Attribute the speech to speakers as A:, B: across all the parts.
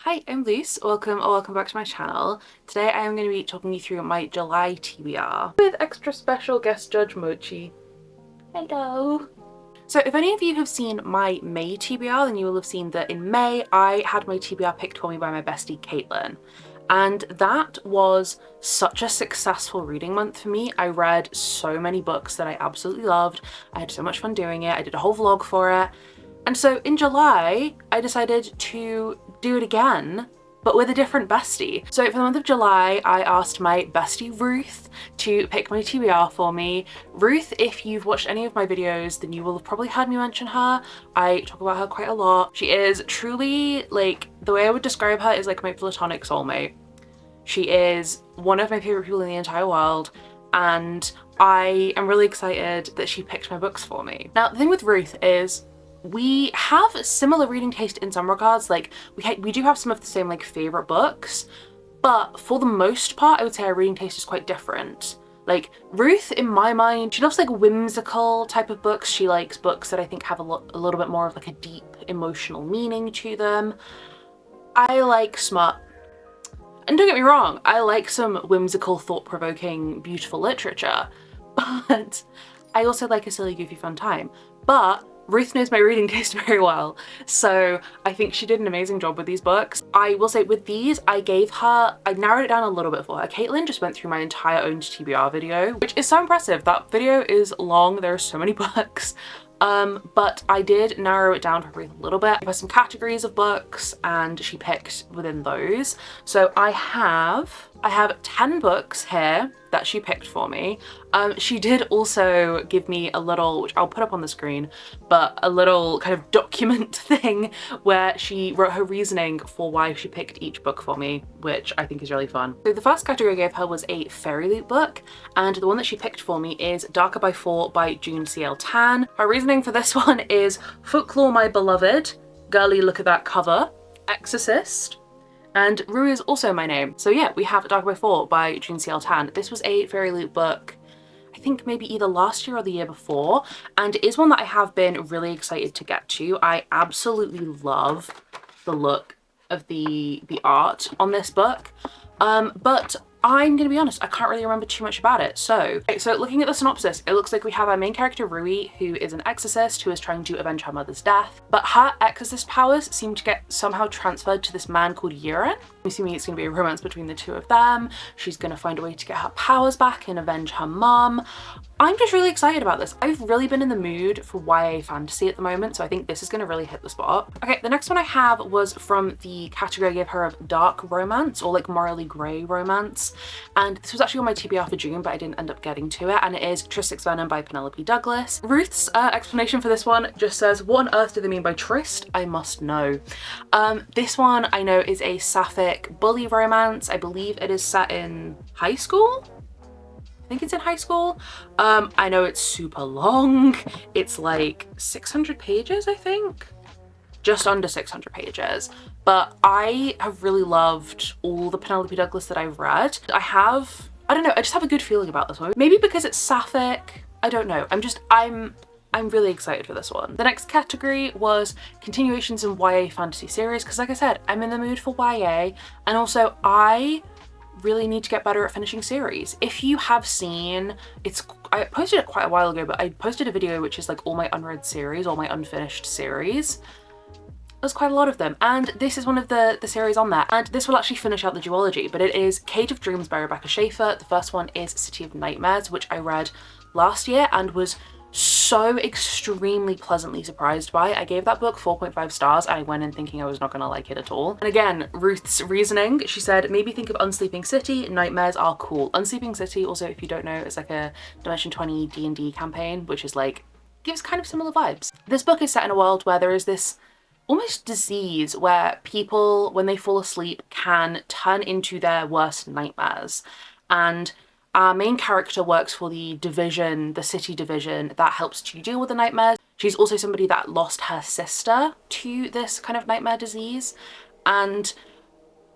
A: Hi, I'm Luce. Welcome back to my channel. Today I am going to be talking you through my July TBR with extra special guest judge Mochi. Hello! So if any of you have seen my May TBR, then you will have seen that in May I had my TBR picked for me by my bestie Caitlin. And that was such a successful reading month for me. I read so many books that I absolutely loved. I had so much fun doing it. I did a whole vlog for it. And so in July, I decided to do it again, but with a different bestie. So for the month of July, I asked my bestie Ruth to pick my TBR for me. Ruth, if you've watched any of my videos, then you will have probably heard me mention her. I talk about her quite a lot. She is truly, like, the way I would describe her is like my platonic soulmate. She is one of my favorite people in the entire world, and I am really excited that she picked my books for me. Now, the thing with Ruth is we have similar reading taste in some regards. Like we do have some of the same like favorite books, but for the most part, I would say our reading taste is quite different. Like Ruth, in my mind, she loves like whimsical type of books. She likes books that I think have a little bit more of like a deep emotional meaning to them. I like smut. And don't get me wrong, I like some whimsical, thought-provoking, beautiful literature, but I also like a silly, goofy, fun time. But Ruth knows my reading taste very well, so I think she did an amazing job with these books. I will say with these, I narrowed it down a little bit for her. Caitlin just went through my entire owned TBR video, which is so impressive. That video is long, there are so many books. But I did narrow it down for Ruth a little bit. I have some categories of books and she picked within those. So I have 10 books here that she picked for me. She did also give me a little, which I'll put up on the screen, but a little kind of document thing where she wrote her reasoning for why she picked each book for me, which I think is really fun. So the first category I gave her was a fairy loot book, and the one that she picked for me is Darker by 4 by June C.L. Tan. Her reasoning for this one is Folklore My Beloved, Girly Look at That Cover, Exorcist, and Rue is also my name. So yeah, we have Darker by 4 by June C.L. Tan. This was a fairy loot book, I think maybe either last year or the year before, and it is one that I have been really excited to get to. I absolutely love the look of the art on this book, but I'm gonna be honest, I can't really remember too much about it. So looking at the synopsis, it looks like we have our main character Rui, who is an exorcist who is trying to avenge her mother's death, but her exorcist powers seem to get somehow transferred to this man called Yuren. I'm assuming it's gonna be a romance between the two of them. She's gonna find a way to get her powers back and avenge her mum. I'm just really excited about this. I've really been in the mood for YA fantasy at the moment, so I think this is gonna really hit the spot. Okay, the next one I have was from the category I gave her of dark romance, or like morally grey romance. And this was actually on my TBR for June, but I didn't end up getting to it, and it is Trisix Venom by Penelope Douglas. Ruth's explanation for this one just says, what on earth do they mean by tryst? I must know. This one I know is a sapphic bully romance. I believe it is set in high school? I think it's in high school. I know it's super long. It's like 600 pages, I think. Just under 600 pages. But I have really loved all the Penelope Douglas that I've read. I don't know, I just have a good feeling about this one. Maybe because it's sapphic, I don't know. I'm really excited for this one. The next category was continuations in YA fantasy series, because like I said, I'm in the mood for YA, and also I really need to get better at finishing series. If you have seen, I posted it quite a while ago, but I posted a video which is like all my unread series, all my unfinished series. There's quite a lot of them, and this is one of the series on there, and this will actually finish out the duology, but it is Cage of Dreams by Rebecca Schaeffer. The first one is City of Nightmares, which I read last year and was so extremely pleasantly surprised by. I gave that book 4.5 stars. I went in thinking I was not gonna like it at all. And again, Ruth's reasoning, she said, maybe think of Unsleeping City, nightmares are cool. Unsleeping City, also if you don't know, is like a Dimension 20 D&D campaign, which is like, gives kind of similar vibes. This book is set in a world where there is this almost disease where people, when they fall asleep, can turn into their worst nightmares. And our main character works for the division, the city division, that helps to deal with the nightmares. She's also somebody that lost her sister to this kind of nightmare disease. And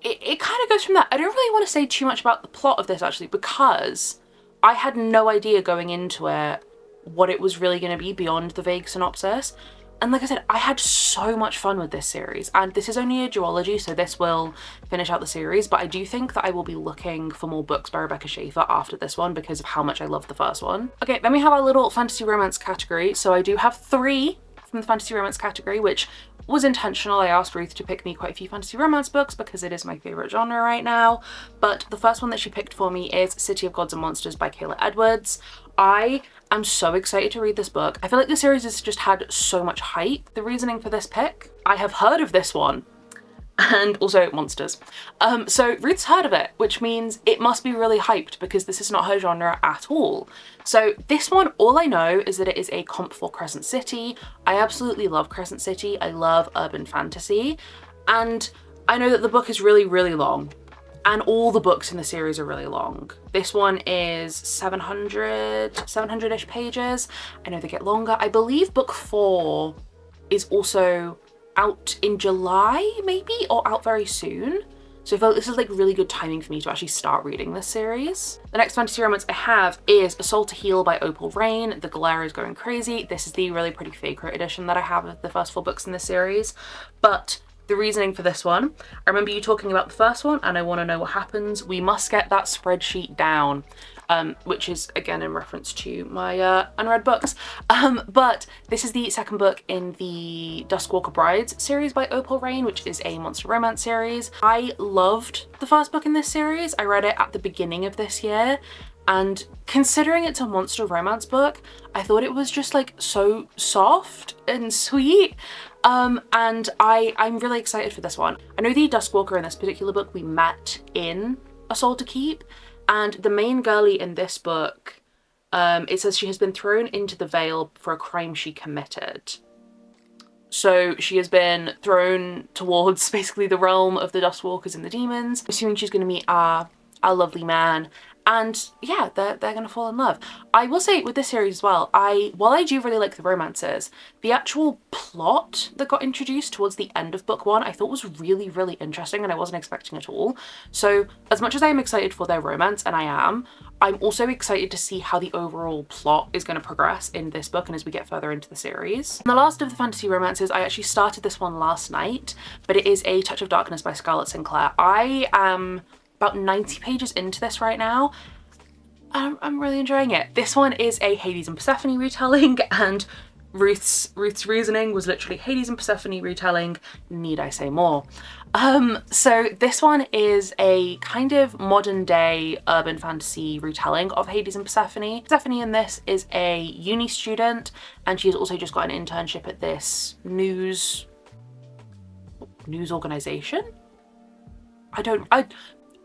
A: it kind of goes from that. I don't really want to say too much about the plot of this actually, because I had no idea going into it what it was really going to be beyond the vague synopsis. And like I said, I had so much fun with this series, and this is only a duology, so this will finish out the series, but I do think that I will be looking for more books by Rebecca Schaeffer after this one because of how much I loved the first one. Okay, then we have our little fantasy romance category. So I do have 3 from the fantasy romance category, which was intentional. I asked Ruth to pick me quite a few fantasy romance books because it is my favorite genre right now. But the first one that she picked for me is City of Gods and Monsters by Kayla Edwards. I am so excited to read this book. I feel like the series has just had so much hype. The reasoning for this pick, I have heard of this one, and also monsters. So Ruth's heard of it, which means it must be really hyped because this is not her genre at all. So this one, all I know is that it is a comp for Crescent City. I absolutely love Crescent City. I love urban fantasy. And I know that the book is really, really long. And all the books in the series are really long. This one is 700-ish pages. I know they get longer. I believe book 4 is also out in July, maybe, or out very soon. So I feel like this is like really good timing for me to actually start reading this series. The next fantasy romance I have is A Soul to Heal by Opal Rain. The glare is going crazy. This is the really pretty Fake edition that I have of the first 4 books in this series. But the reasoning for this one, I remember you talking about the first one and I want to know what happens. We must get that spreadsheet down, which is again in reference to my unread books. But this is the second book in the Duskwalker Brides series by Opal Rain, which is a monster romance series. I loved the first book in this series. I read it at the beginning of this year, and considering it's a monster romance book, I thought it was just like so soft and sweet. And I'm really excited for this one. I know the Duskwalker in this particular book we met in A Soul to Keep, and the main girlie in this book, it says she has been thrown into the Vale for a crime she committed. So she has been thrown towards basically the realm of the Dustwalkers and the demons, assuming she's going to meet our lovely man. And yeah, they're gonna fall in love. I will say with this series as well, while I do really like the romances, the actual plot that got introduced towards the end of book 1 I thought was really, really interesting and I wasn't expecting at all. So as much as I am excited for their romance, and I'm also excited to see how the overall plot is going to progress in this book and as we get further into the series. And the last of the fantasy romances, I actually started this one last night, but it is A Touch of Darkness by Scarlett Sinclair. I am about 90 pages into this right now. I'm really enjoying it. This one is a Hades and Persephone retelling, and Ruth's reasoning was literally Hades and Persephone retelling. Need I say more? So this one is a kind of modern day urban fantasy retelling of Hades and Persephone. Persephone in this is a uni student, and she's also just got an internship at this news organization.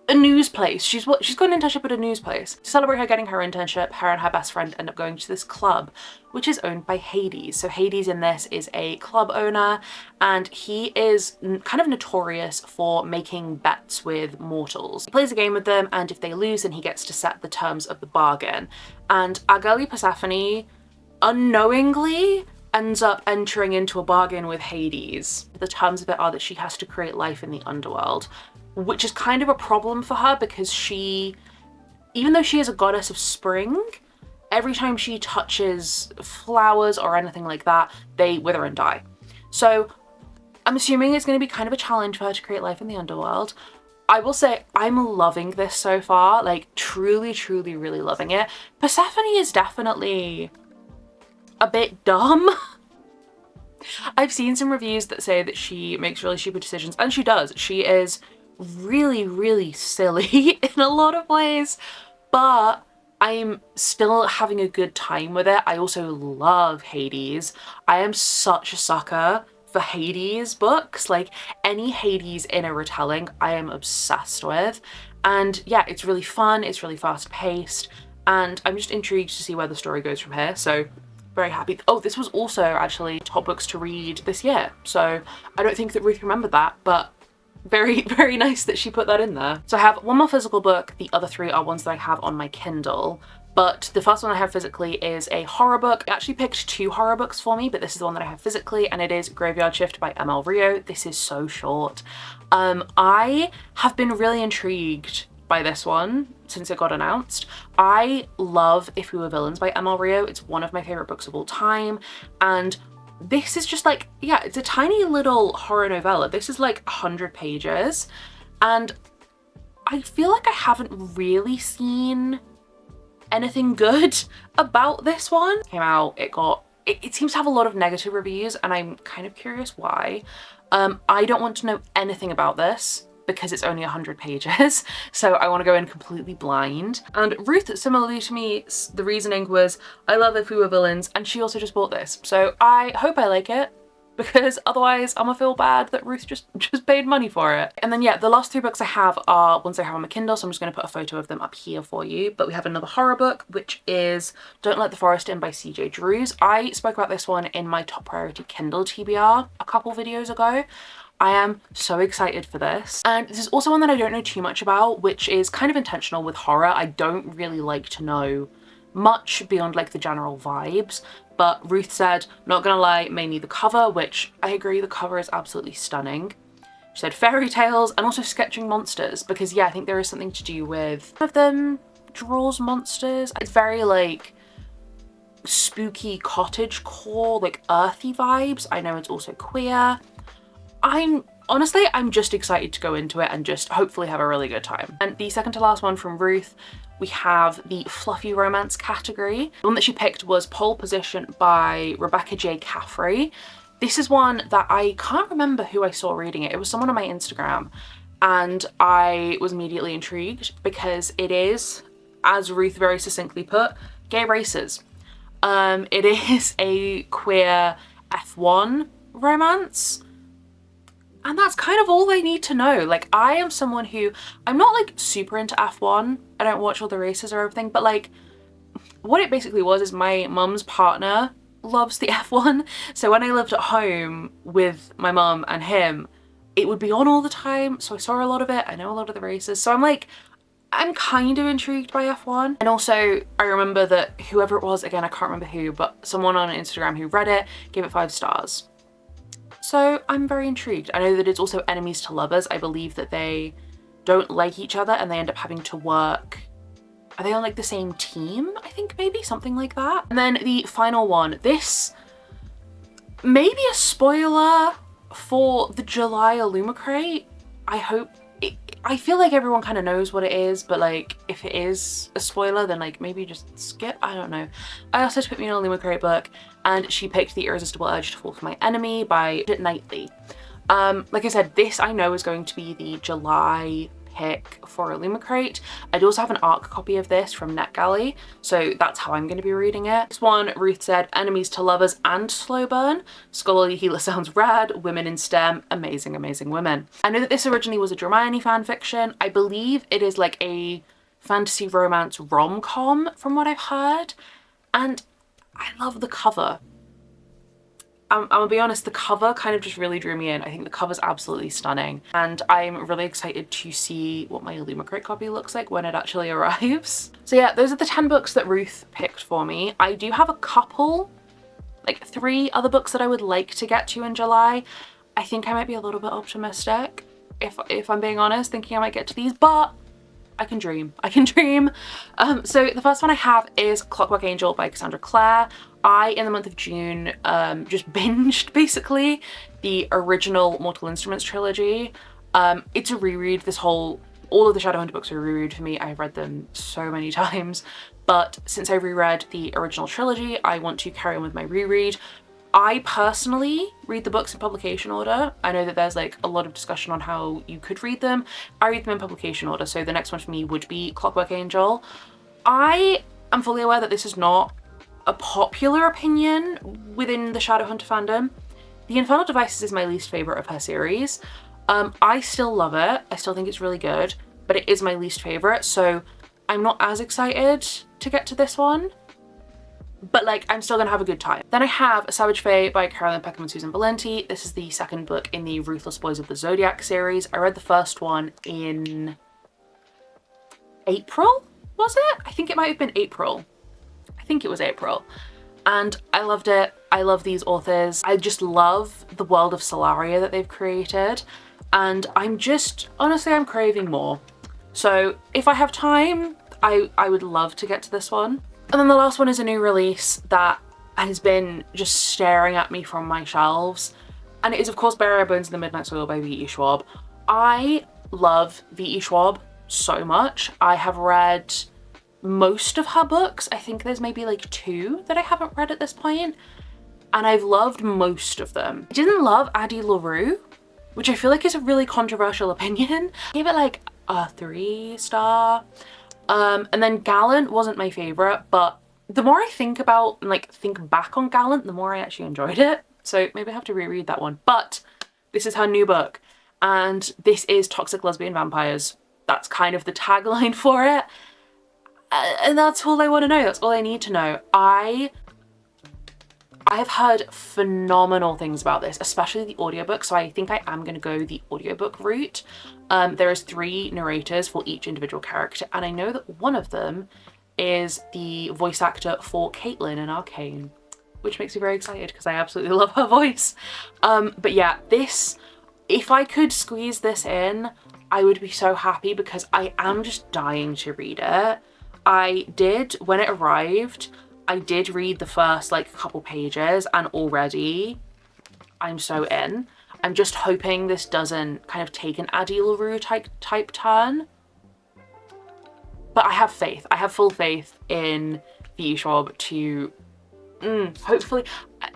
A: A news place. She's got an internship at a news place. To celebrate her getting her internship, her and her best friend end up going to this club, which is owned by Hades. So Hades in this is a club owner, and he is kind of notorious for making bets with mortals. He plays a game with them, and if they lose, then he gets to set the terms of the bargain. And our girlie Persephone unknowingly ends up entering into a bargain with Hades. The terms of it are that she has to create life in the underworld, which is kind of a problem for her because even though she is a goddess of spring, every time she touches flowers or anything like that, they wither and die. So I'm assuming it's going to be kind of a challenge for her to create life in the underworld. I will say I'm loving this so far, like truly, truly, really loving it. Persephone is definitely a bit dumb. I've seen some reviews that say that she makes really stupid decisions, and she does. She is really, really silly in a lot of ways, but I'm still having a good time with it. I also love Hades. I am such a sucker for Hades books. Like any Hades in a retelling, I am obsessed with. And yeah, it's really fun, it's really fast paced, and I'm just intrigued to see where the story goes from here. So very happy. Oh, this was also actually top books to read this year. So I don't think that Ruth remembered that, but very, very nice that she put that in there. So I have one more physical book. The other 3 are ones that I have on my Kindle. But the first one I have physically is a horror book. I actually picked 2 horror books for me, but this is the one that I have physically, and it is Graveyard Shift by ML Rio. This is so short. I have been really intrigued by this one since it got announced. I love If We Were Villains by ML Rio. It's one of my favorite books of all time, and this is just like, yeah, it's a tiny little horror novella. This is like 100 pages, and I feel like I haven't really seen anything good about this one. It came out, it seems to have a lot of negative reviews, and I'm kind of curious why. I don't want to know anything about this because it's only 100 pages, so I want to go in completely blind. And Ruth, similarly to me, the reasoning was, I love If We Were Villains, and she also just bought this. So I hope I like it, because otherwise I'm gonna feel bad that Ruth just paid money for it. And then yeah, the last 3 books I have are ones I have on my Kindle, so I'm just gonna put a photo of them up here for you. But we have another horror book, which is Don't Let the Forest In by CJ Drews. I spoke about this one in my top priority Kindle TBR a couple videos ago. I am so excited for this. And this is also one that I don't know too much about, which is kind of intentional with horror. I don't really like to know much beyond like the general vibes, but Ruth said, not gonna lie, mainly the cover, which I agree, the cover is absolutely stunning. She said fairy tales and also sketching monsters, because yeah, I think there is something to do with one of them draws monsters. It's very like spooky cottagecore, like earthy vibes. I know it's also queer. Honestly, I'm just excited to go into it and just hopefully have a really good time. And the second to last one from Ruth, we have the fluffy romance category. The one that she picked was Pole Position by Rebecca J. Caffrey. This is one that I can't remember who I saw reading it. It was someone on my Instagram, and I was immediately intrigued because it is, as Ruth very succinctly put, gay races. It is a queer F1 romance. And that's kind of all I need to know. Like, I am someone who, I'm not like super into F1. I don't watch all the races or everything, but like what it basically was is my mum's partner loves the F1. So when I lived at home with my mum and him, it would be on all the time. So I saw a lot of it. I know a lot of the races. So I'm like, I'm kind of intrigued by F1. And also I remember that whoever it was, again, I can't remember who, but someone on Instagram who read it gave it 5 stars. So I'm very intrigued. I know that it's also enemies to lovers. I believe that they don't like each other and they end up having to work. Are they on like the same team? I think maybe something like that. And then the final one, this may be a spoiler for the July Illumicrate. I hope I feel like everyone kind of knows what it is, but like if it is a spoiler, then like maybe just skip. I don't know. I also picked me an Illumicrate book, and she picked The Irresistible Urge to Fall for My Enemy by Knightley. Like I said, this I know is going to be the July pick for Illumicrate. I'd also have an ARC copy of this from NetGalley, so that's how I'm going to be reading it. This one, Ruth said, enemies to lovers and slow burn. Scholarly healer sounds rad. Women in STEM, amazing, amazing women. I know that this originally was a Hermione fan fiction. I believe it is like a fantasy romance rom-com from what I've heard, and I love the cover. I'm gonna be honest, the cover kind of just really drew me in. I think the cover's absolutely stunning, and I'm really excited to see what my Illumicrate copy looks like when it actually arrives. So yeah, those are the 10 books that Ruth picked for me. I do have a couple, like 3 other books that I would like to get to in July. I think I might be a little bit optimistic, if I'm being honest, thinking I might get to these, but I can dream. I can dream. So the first one I have is Clockwork Angel by Cassandra Clare. I, in the month of June, just binged, basically, the original Mortal Instruments trilogy. It's a reread. All of the Shadowhunter books are a reread for me. I've read them so many times, but since I reread the original trilogy, I want to carry on with my reread. I personally read the books in publication order. I know that there's like a lot of discussion on how you could read them. I read them in publication order, so the next one for me would be Clockwork Angel. I am fully aware that this is not a popular opinion within the Shadowhunter fandom. The Infernal Devices is my least favorite of her series. I still love it. I still think it's really good, but it is my least favorite, so I'm not as excited to get to this one. But like, I'm still gonna have a good time. Then I have Savage Fae by Carolyn Peckham and Susan Valenti. This is the second book in the Ruthless Boys of the Zodiac series. I read the first one in April, was it? I think it might have been April. I think it was April. And I loved it. I love these authors. I just love the world of Solaria that they've created. And honestly, I'm craving more. So if I have time, I would love to get to this one. And then the last one is a new release that and has been just staring at me from my shelves. And it is, of course, Bury Our Bones in the Midnight Soil by V.E. Schwab. I love V.E. Schwab so much. I have read most of her books. I think there's maybe like 2 that I haven't read at this point, and I've loved most of them. I didn't love Addie LaRue, which I feel like is a really controversial opinion. I gave it like a 3-star. And then Gallant wasn't my favorite, but the more I think about and like think back on Gallant, the more I actually enjoyed it. So maybe I have to reread that one. But this is her new book, and this is Toxic Lesbian Vampires. That's kind of the tagline for it. And that's all I want to know. That's all I need to know. I have heard phenomenal things about this, especially the audiobook, so I think I am going to go the audiobook route. There is 3 narrators for each individual character, and I know that one of them is the voice actor for Caitlin in Arcane, which makes me very excited because I absolutely love her voice. But yeah, this, if I could squeeze this in, I would be so happy because I am just dying to read it. I did, when it arrived, I did read the first like couple pages, and already I'm so in. I'm just hoping this doesn't kind of take an Addie LaRue type turn. But I have faith. I have full faith in V.E. Schwab to hopefully,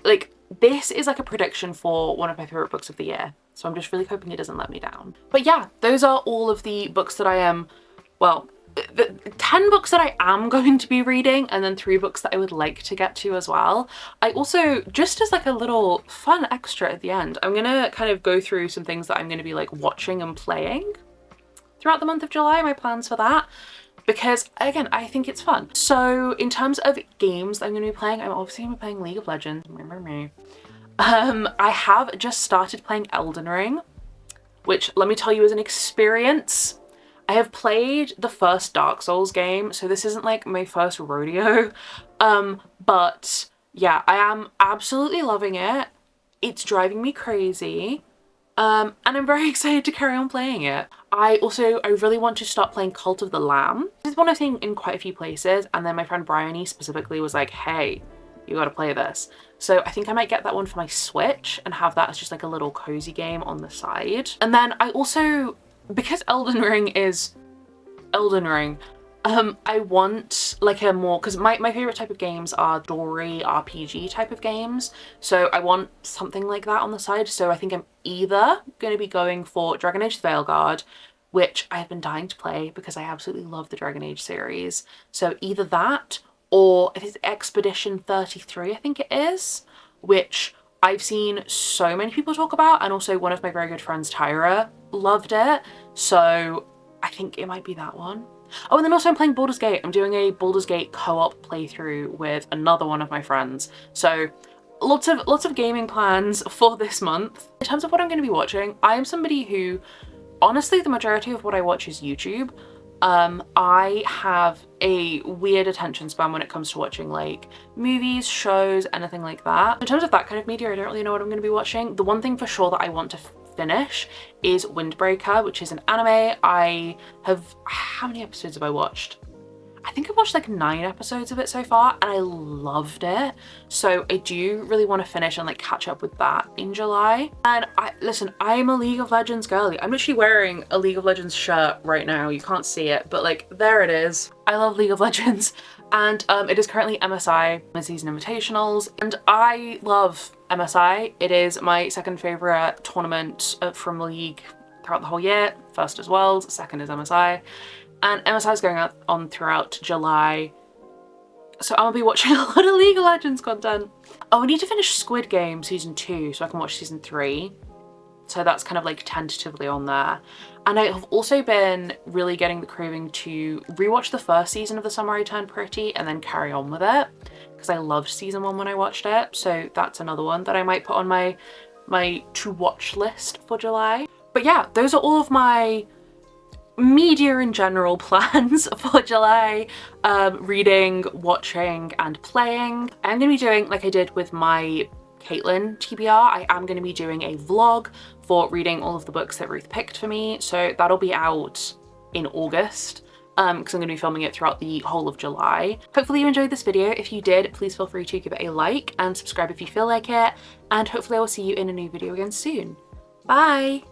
A: like, this is like a prediction for one of my favorite books of the year. So I'm just really hoping it doesn't let me down. But yeah, those are all of the books that I am, well, the 10 books that I am going to be reading, and then 3 books that I would like to get to as well. I also, just as like a little fun extra at the end, I'm gonna kind of go through some things that I'm gonna be like watching and playing throughout the month of July, my plans for that, because again, I think it's fun. So in terms of games that I'm gonna be playing, I'm obviously gonna be playing League of Legends. I have just started playing Elden Ring, which, let me tell you, is an experience. I have played the first Dark Souls game, so this isn't like my first rodeo, but yeah, I am absolutely loving it. It's driving me crazy, and I'm very excited to carry on playing it. I really want to start playing Cult of the Lamb. This is one I've seen in quite a few places, and then my friend Bryony specifically was like, hey, you gotta play this. So I think I might get that one for my Switch and have that as just like a little cozy game on the side. And then I also, because Elden Ring is Elden Ring, I want like a more, because my favorite type of games are story RPG type of games, so I want something like that on the side. So I think I'm either going to be going for Dragon Age Veilguard, which I have been dying to play because I absolutely love the Dragon Age series. So either that, or it is Expedition 33, I think it is, which I've seen so many people talk about, and also one of my very good friends, Tyra, loved it. So I think it might be that one. Oh, and then also I'm playing Baldur's Gate. I'm doing a Baldur's Gate co-op playthrough with another one of my friends. So lots of gaming plans for this month. In terms of what I'm going to be watching, I am somebody who, honestly, the majority of what I watch is YouTube. I have a weird attention span when it comes to watching like movies, shows, anything like that. In terms of that kind of media, I don't really know what I'm going to be watching. The one thing for sure that I want to finish is Windbreaker, which is an anime. How many episodes have I watched? I think I've watched like 9 episodes of it so far, and I loved it. So I do really want to finish and like catch up with that in July. And listen, I'm a League of Legends girly. I'm literally wearing a League of Legends shirt right now. You can't see it, but like there it is. I love League of Legends, and it is currently MSI Mid-Season Invitationals, and I love MSI. It is my second favorite tournament from League throughout the whole year. First is Worlds, second is MSI. And MSI is going on throughout July, so I'll be watching a lot of League of Legends content. Oh, I need to finish Squid Game Season 2 so I can watch Season 3. So that's kind of like tentatively on there. And I have also been really getting the craving to rewatch the first season of The Summer I Turned Pretty and then carry on with it, because I loved Season 1 when I watched it. So that's another one that I might put on my to watch list for July. But yeah, those are all of my media in general plans for July. Reading, watching, and playing. I'm going to be doing, like I did with my Caitlin TBR, I am going to be doing a vlog for reading all of the books that Ruth picked for me. So that'll be out in August. because I'm going to be filming it throughout the whole of July. Hopefully you enjoyed this video. If you did, please feel free to give it a like and subscribe if you feel like it, and hopefully I will see you in a new video again soon. Bye!